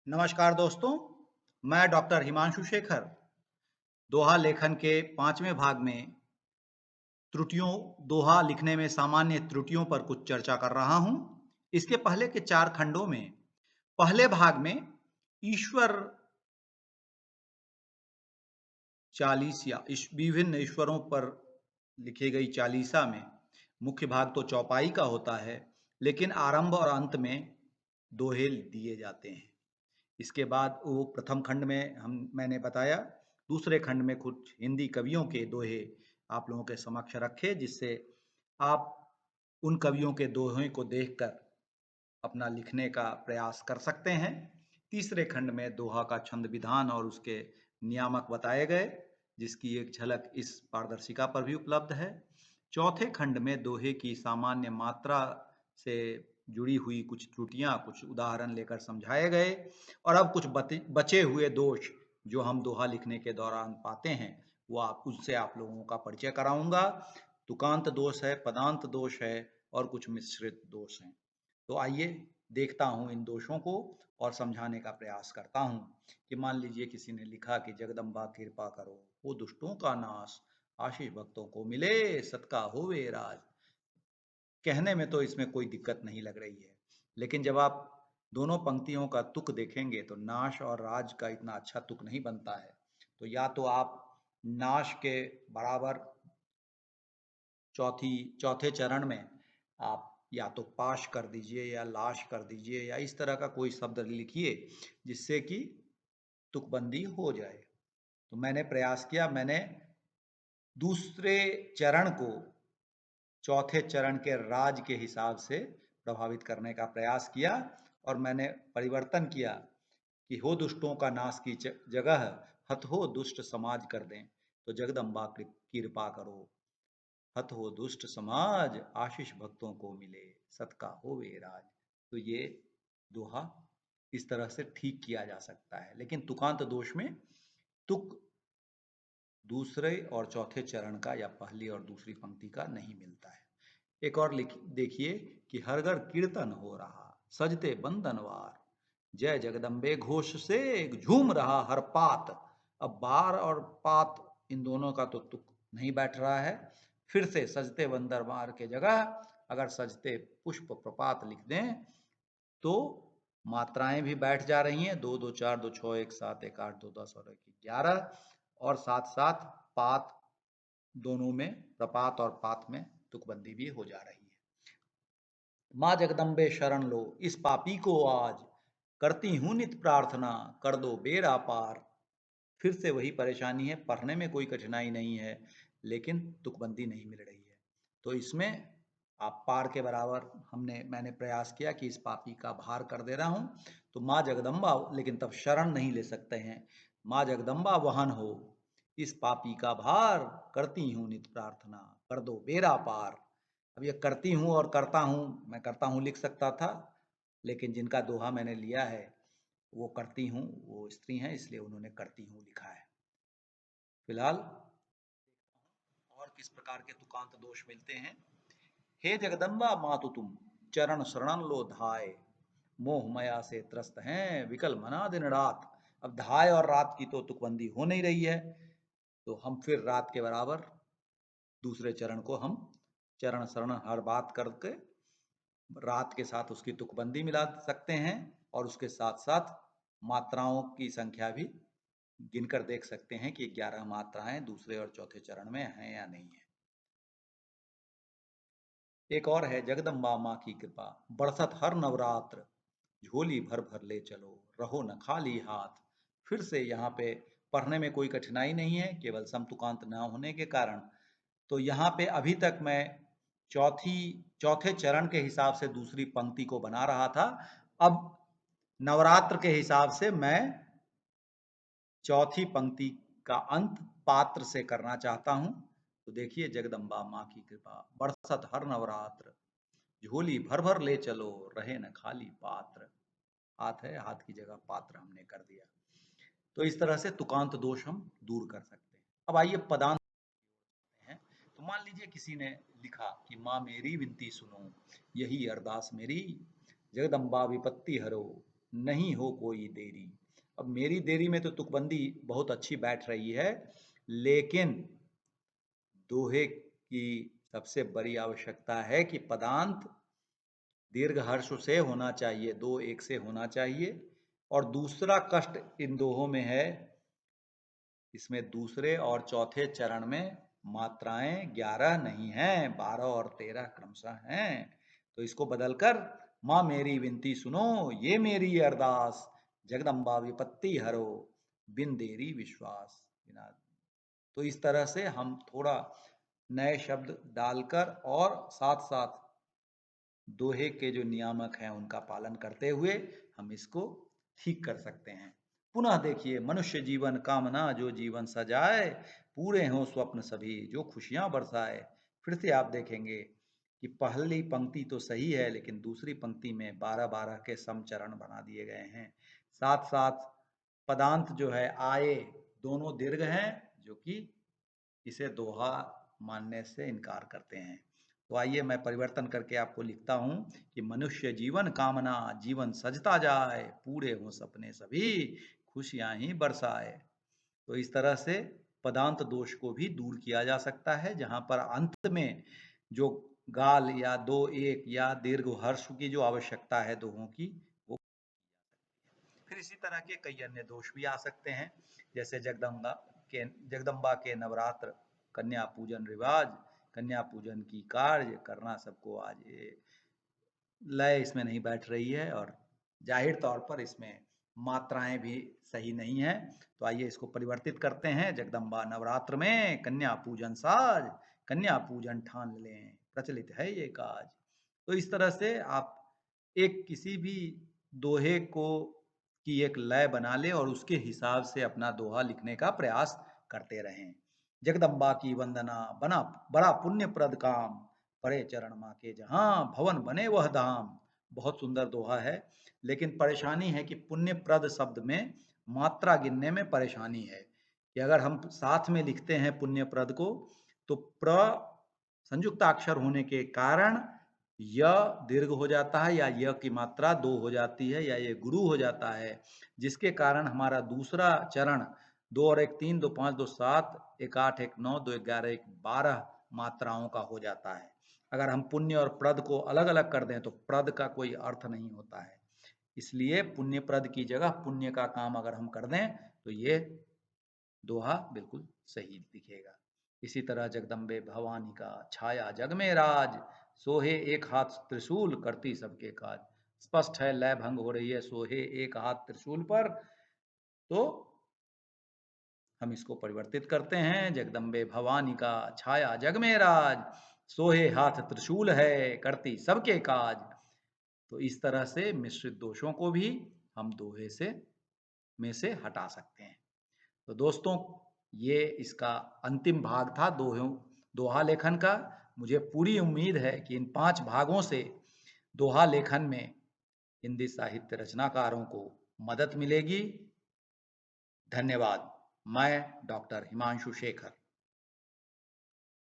नमस्कार दोस्तों, मैं डॉक्टर हिमांशु शेखर दोहा लेखन के 5वें भाग में त्रुटियों दोहा लिखने में सामान्य त्रुटियों पर कुछ चर्चा कर रहा हूं। इसके पहले के 4 खंडों में पहले भाग में ईश्वर चालीस या विभिन्न ईश्वरों पर लिखी गई चालीसा में मुख्य भाग तो चौपाई का होता है, लेकिन आरंभ और अंत में दोहे दिए जाते हैं। इसके बाद वो प्रथम खंड में मैंने बताया, दूसरे खंड में कुछ हिंदी कवियों के दोहे आप लोगों के समक्ष रखे, जिससे आप उन कवियों के दोहे को देखकर अपना लिखने का प्रयास कर सकते हैं। तीसरे खंड में दोहा का छंद विधान और उसके नियामक बताए गए, जिसकी एक झलक इस पारदर्शिका पर भी उपलब्ध है। चौथे खंड में दोहे की सामान्य मात्रा से जुड़ी हुई कुछ त्रुटियां, कुछ उदाहरण लेकर समझाए गए, और अब कुछ बचे हुए दोष जो हम दोहा लिखने के दौरान पाते हैं, वो उससे आप लोगों का परिचय कराऊंगा। तुकांत दोष है, पदांत दोष है और कुछ मिश्रित दोष हैं। तो आइए देखता हूं इन दोषों को और समझाने का प्रयास करता हूं। कि मान लीजिए किसी ने लिखा कि जगदम्बा कृपा करो, वो दुष्टों का नाश, आशीष भक्तों को मिले, सत्का होवे राज। कहने में तो इसमें कोई दिक्कत नहीं लग रही है, लेकिन जब आप दोनों पंक्तियों का तुक देखेंगे तो नाश और राज का इतना अच्छा तुक नहीं बनता है। तो या तो आप नाश के बराबर चौथे चरण में आप या तो पाश कर दीजिए या लाश कर दीजिए या इस तरह का कोई शब्द लिखिए जिससे कि तुकबंदी हो जाए। तो मैंने प्रयास किया, मैंने दूसरे चरण को चौथे चरण के राज के हिसाब से प्रभावित करने का प्रयास किया, और मैंने परिवर्तन किया कि हो दुष्टों का नाश की जगह हत हो दुष्ट समाज कर दें, तो जगदम्बा कृपा करो, हत हो दुष्ट समाज, आशीष भक्तों को मिले, सत्का होवे राज। तो ये दोहा इस तरह से ठीक किया जा सकता है, लेकिन तुकांत दोष में तुक दूसरे और चौथे चरण का या पहली और दूसरी पंक्ति का नहीं मिलता है। एक और देखिए कि हर घर कीर्तन हो रहा, सजते बंधनवार, जय जगदम्बे घोष से झूम रहा हर पात। अब बार और पात इन दोनों का तो तुक नहीं बैठ रहा है। फिर से सजते बंदरवार के जगह अगर सजते पुष्प प्रपात लिख दें तो मात्राएं भी बैठ जा रही हैं, 2 2 4 2 6 1 7 1 8 2 10 और 1 11, और साथ साथ पात दोनों में, प्रपात और पात में तुकबंदी भी हो जा रही है। माँ जगदम्बे शरण लो इस पापी को आज, करती हूँ नित प्रार्थना कर दो बेड़ा पार। फिर से वही परेशानी है, पढ़ने में कोई कठिनाई नहीं है, लेकिन तुकबंदी नहीं मिल रही है। तो इसमें आप पार के बराबर मैंने प्रयास किया कि इस पापी का भार कर दे रहा हूँ, तो माँ जगदम्बा, लेकिन तब शरण नहीं ले सकते हैं। माँ जगदम्बा वहन हो इस पापी का भार, करती हूँ नित प्रार्थना कर दो बेड़ा पार। अब ये करती हूँ और करता हूँ, मैं करता हूँ लिख सकता था, लेकिन जिनका दोहा मैंने लिया है वो करती हूँ, वो स्त्री हैं, इसलिए उन्होंने करती हूँ लिखा है। फिलहाल और किस प्रकार के तुकांत दोष मिलते हैं। हे जगदम्बा मातु तुम, चरण शरण लो धाय, मोह माया से त्रस्त हैं विकल मना दिन रात। अब धाय और रात की तो तुकबंदी हो नहीं रही है, तो हम फिर रात के बराबर दूसरे चरण को हम चरण शरण हर बात करके रात के साथ उसकी तुकबंदी मिला सकते हैं, और उसके साथ साथ मात्राओं की संख्या भी गिनकर देख सकते हैं कि 11 मात्राएं दूसरे और चौथे चरण में हैं या नहीं है। एक और है, जगदम्बा माँ की कृपा बरसत हर नवरात्र, झोली भर भर ले चलो रहो न खाली हाथ। फिर से यहाँ पे पढ़ने में कोई कठिनाई नहीं है, केवल समतुकांत न होने के कारण। तो यहाँ पे अभी तक मैं चौथे चरण के हिसाब से दूसरी पंक्ति को बना रहा था। अब नवरात्र के हिसाब से मैं चौथी पंक्ति का अंत पात्र से करना चाहता हूं। तो देखिए, जगदम्बा माँ की कृपा बरसत हर नवरात्र, झोली भर भर ले चलो रहे न खाली पात्र। हाथ है, हाथ की जगह पात्र हमने कर दिया। तो इस तरह से तुकांत दोष हम दूर कर सकते हैं। अब आइए पदांत हैं। तो मान लीजिए किसी ने लिखा कि माँ मेरी विनती सुनो, यही अरदास मेरी, जगदम्बा विपत्ति हरो, नहीं हो कोई देरी। अब मेरी देरी में तो तुकबंदी बहुत अच्छी बैठ रही है, लेकिन दोहे की सबसे बड़ी आवश्यकता है कि पदांत दीर्घ हर्ष से होना चाहिए, दो एक से होना चाहिए। और दूसरा कष्ट इन दोहों में है, इसमें दूसरे और चौथे चरण में मात्राएं 11 नहीं हैं, 12 और 13 क्रमशः हैं। तो इसको बदलकर माँ मेरी विनती सुनो, ये मेरी अरदास, जगदम्बा विपत्ति हरो, बिन देरी विश्वास बिना। तो इस तरह से हम थोड़ा नए शब्द डालकर और साथ साथ दोहे के जो नियामक हैं उनका पालन करते हुए हम इसको ठीक कर सकते हैं। पुनः देखिए, मनुष्य जीवन कामना जो जीवन सजाए, पूरे हों स्वप्न सभी जो खुशियां बरसाए। फिर से आप देखेंगे कि पहली पंक्ति तो सही है, लेकिन दूसरी पंक्ति में 12-12 के समचरण बना दिए गए हैं। साथ साथ पदांत जो है आए, दोनों दीर्घ हैं, जो कि इसे दोहा मानने से इनकार करते हैं। तो आइए मैं परिवर्तन करके आपको लिखता हूं कि मनुष्य जीवन कामना जीवन सजता जाए, पूरे हों सपने सभी खुशियां ही बरसाए। तो इस तरह से पदांत दोष को भी दूर किया जा सकता है, जहां पर अंत में जो गाल या दो एक या दीर्घ हर्ष की जो आवश्यकता है दोहों की, वो। फिर इसी तरह के कई अन्य दोष भी आ सकते हैं, जैसे जगदम्बा के नवरात्र, कन्या पूजन रिवाज, कन्या पूजन की कार्य करना सबको आज, ये लय इसमें नहीं बैठ रही है और जाहिर तौर पर इसमें मात्राएं भी सही नहीं है। तो आइए इसको परिवर्तित करते हैं, जगदम्बा नवरात्र में कन्या पूजन साज, कन्या पूजन ठान लें प्रचलित है ये काज। तो इस तरह से आप एक किसी भी दोहे को की एक लय बना ले और उसके हिसाब से अपना दोहा लिखने का प्रयास करते रहें। जगदम्बा की वंदना बना बड़ा पुण्यप्रद काम, परे चरण माँ के जहाँ भवन बने वह धाम। बहुत सुंदर दोहा है, लेकिन परेशानी है कि पुण्यप्रद शब्द में मात्रा गिनने में परेशानी है कि अगर हम साथ में लिखते हैं पुण्यप्रद को, तो प्र संयुक्ताक्षर होने के कारण य दीर्घ हो जाता है, या य की मात्रा 2 हो जाती है, या ये गुरु हो जाता है, जिसके कारण हमारा दूसरा चरण 2 और 1 3, 2 5, 2 7, 1 8, 1 9, 2 11, 1 12 मात्राओं का हो जाता है। अगर हम पुण्य और प्रद को अलग अलग कर दें तो प्रद का कोई अर्थ नहीं होता है, इसलिए पुण्य प्रद की जगह पुण्य का काम अगर हम कर दें तो ये दोहा बिल्कुल सही दिखेगा। इसी तरह जगदम्बे भवानी का छाया जग में राज, सोहे एक हाथ त्रिशूल करती सबके काज। स्पष्ट है लय भंग हो रही है सोहे एक हाथ त्रिशूल पर, तो हम इसको परिवर्तित करते हैं, जगदम्बे भवानी का छाया जग में राज, सोहे हाथ त्रिशूल है करती सबके काज। तो इस तरह से मिश्रित दोषों को भी हम दोहे से में से हटा सकते हैं। तो दोस्तों, ये इसका अंतिम भाग था दोहा लेखन का। मुझे पूरी उम्मीद है कि इन 5 भागों से दोहा लेखन में हिंदी साहित्य रचनाकारों को मदद मिलेगी। धन्यवाद। मैं डॉक्टर हिमांशु शेखर।